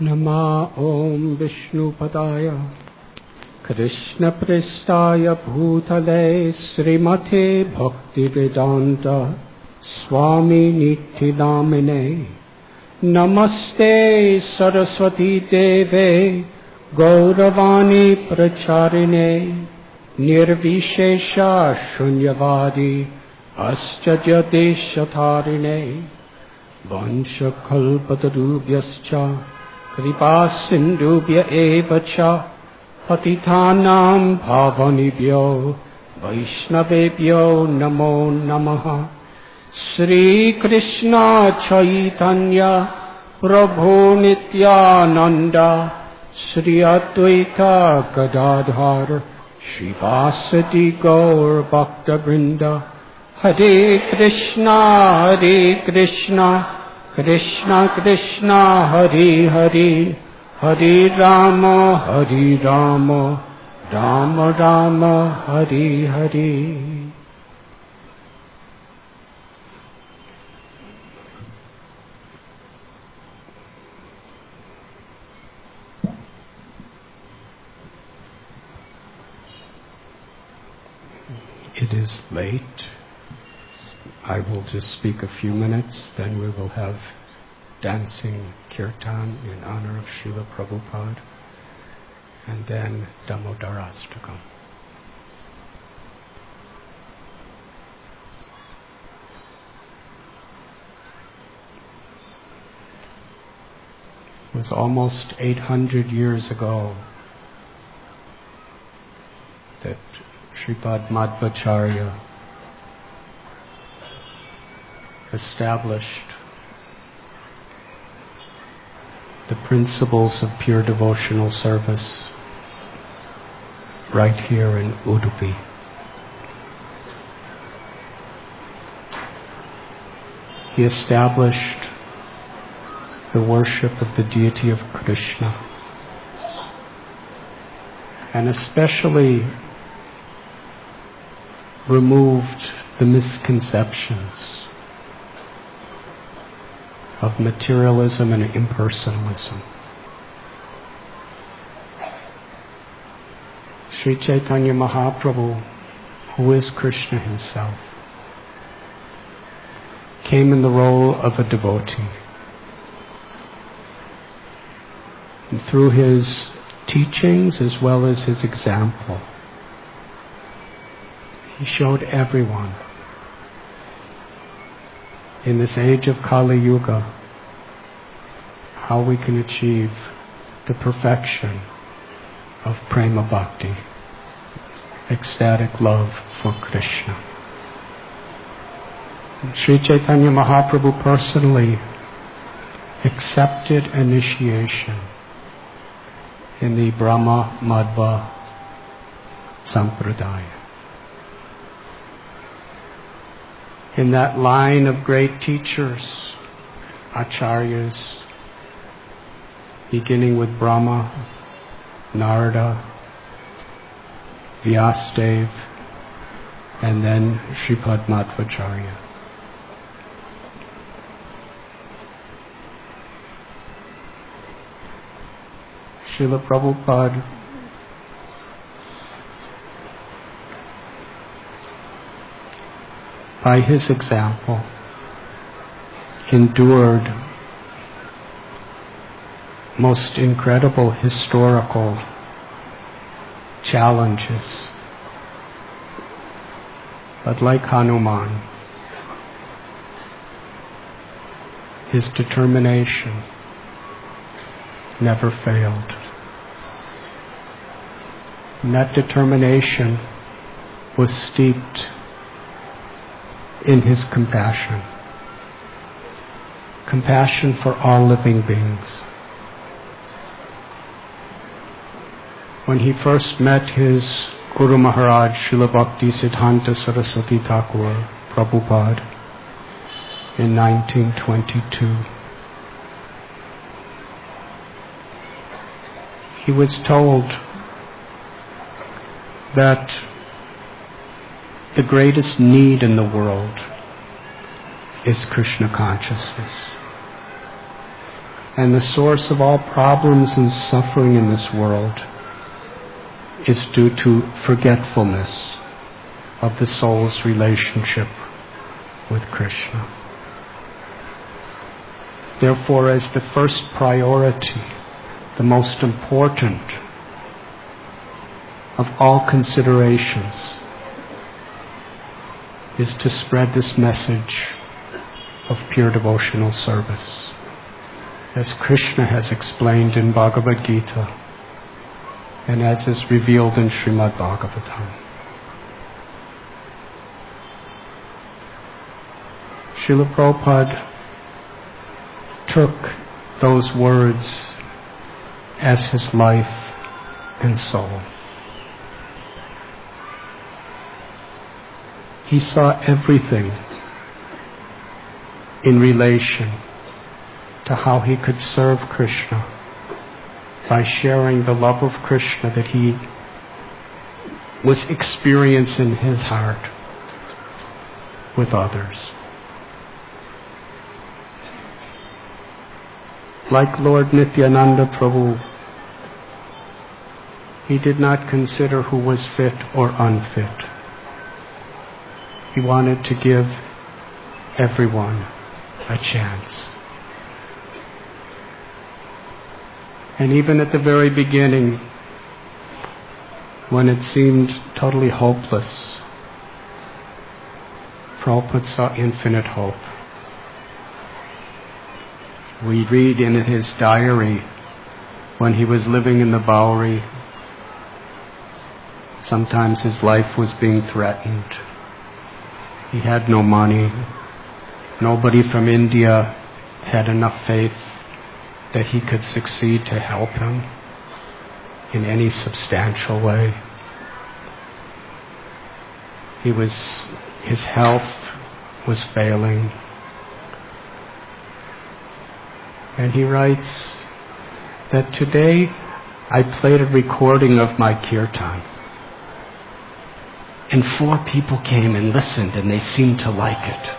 Nama Om Vishnupadaya Krishna Prestaya Bhutale Srimate Bhaktivedanta Swami Nityanamine Namaste Saraswati Deve Gauravani Pracharine Nirvishesha Shunyavadi Aschajate Shatarine Vanchakalpatarubhyascha Kripa Sindhubhya evacha Patitanam Bhavanibhyo Vaishnavebhyo Namo Namaha Shri Krishna Chaitanya Prabhu Nityananda Shri Advaita Gadadhar Shivasati Gaur Bhakta Vrinda Hare Krishna Krishna Krishna Hare Hare Hare Rama Rama Rama Hare Hare. It is late. I will just speak a few minutes, then we will have dancing kirtan in honor of Srila Prabhupada, and then Damodarastakam. It was almost 800 years ago that Sripad Madhvacharya established the principles of pure devotional service right here in Udupi. He established the worship of the deity of Krishna, and especially removed the misconceptions of materialism and impersonalism. Sri Chaitanya Mahaprabhu, who is Krishna himself, came in the role of a devotee. And through his teachings as well as his example, he showed everyone in this age of Kali Yuga how we can achieve the perfection of prema bhakti, ecstatic love for Krishna. And Sri Chaitanya Mahaprabhu personally accepted initiation in the Brahma Madhva Sampradaya. In that line of great teachers, acharyas, beginning with Brahma, Narada, Vyasadeva, and then Sripad Madhvacharya. Srila Prabhupada by his example endured most incredible historical challenges. But like Hanuman, his determination never failed. And that determination was steeped in his compassion. Compassion for all living beings. When he first met his Guru Maharaj, Srila Bhakti Siddhanta Saraswati Thakur Prabhupada, in 1922, he was told that the greatest need in the world is Krishna consciousness. And the source of all problems and suffering in this world is due to forgetfulness of the soul's relationship with Krishna. Therefore, as the first priority, the most important of all considerations is to spread this message of pure devotional service, as Krishna has explained in Bhagavad Gita and as is revealed in Srimad Bhagavatam. Srila Prabhupada took those words as his life and soul. He saw everything in relation to how he could serve Krishna by sharing the love of Krishna that he was experiencing in his heart with others. Like Lord Nityananda Prabhu, he did not consider who was fit or unfit. He wanted to give everyone a chance. And even at the very beginning, when it seemed totally hopeless, Prabhupada saw infinite hope. We read in his diary, when he was living in the Bowery, sometimes his life was being threatened. He had no money. Nobody from India had enough faith that he could succeed to help him in any substantial way. His health was failing. And he writes that today I played a recording of my kirtan. And 4 people came and listened, and they seemed to like it.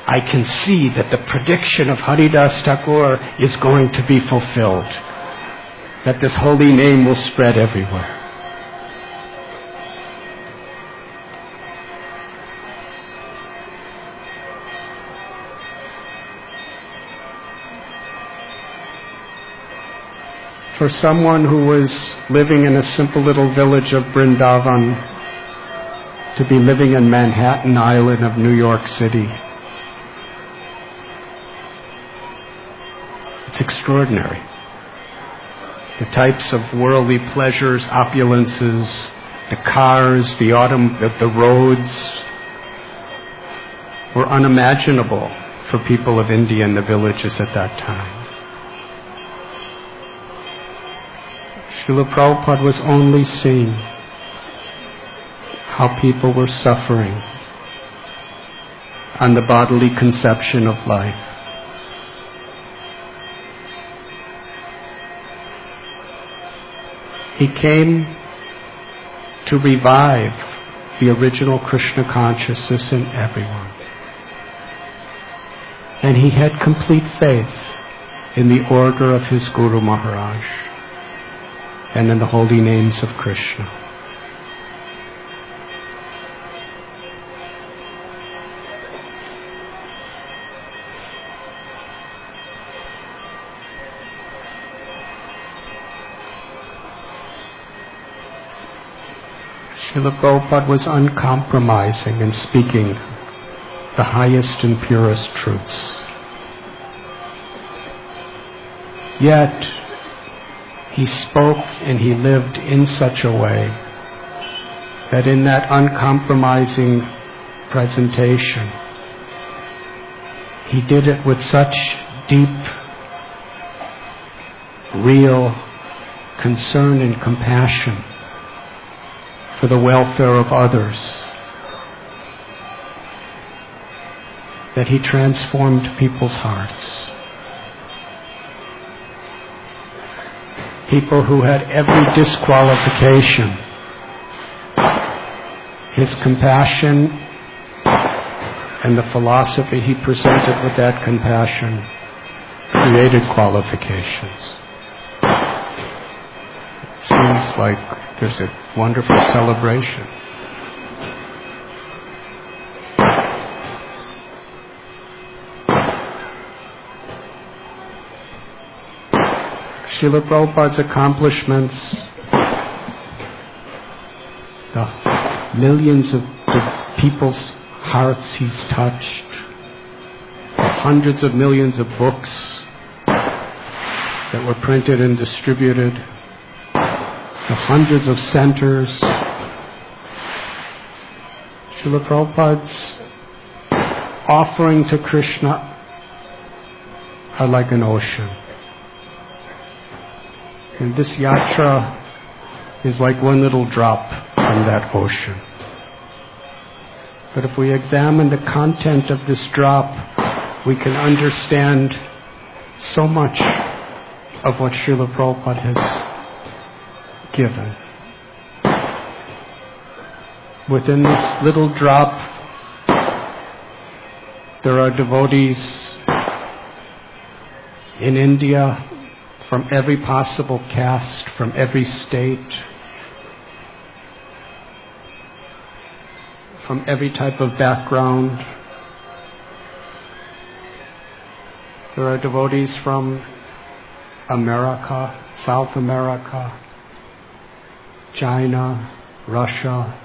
I can see that the prediction of Haridas Thakur is going to be fulfilled, that this holy name will spread everywhere. For someone who was living in a simple little village of Vrindavan to be living in Manhattan Island of New York City, it's extraordinary. The types of worldly pleasures, opulences, the cars, the roads were unimaginable for people of India and the villages at that time. Srila Prabhupada was only seeing how people were suffering on the bodily conception of life. He came to revive the original Krishna consciousness in everyone. And he had complete faith in the order of his Guru Maharaj and in the holy names of Krishna. Srila Prabhupada was uncompromising in speaking the highest and purest truths. Yet, he spoke and he lived in such a way that in that uncompromising presentation, he did it with such deep, real concern and compassion for the welfare of others, that he transformed people's hearts. People who had every disqualification, his compassion and the philosophy he presented with that compassion created qualifications. It seems like there's a wonderful celebration. Srila Prabhupada's accomplishments, the millions of people's hearts he's touched, the hundreds of millions of books that were printed and distributed, the hundreds of centers. Srila Prabhupada's offering to Krishna are like an ocean. And this yatra is like one little drop from that ocean. But if we examine the content of this drop, we can understand so much of what Srila Prabhupada has given. Within this little drop, there are devotees in India from every possible caste, from every state, from every type of background. There are devotees from America, South America, China, Russia,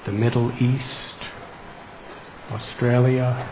the Middle East, Australia,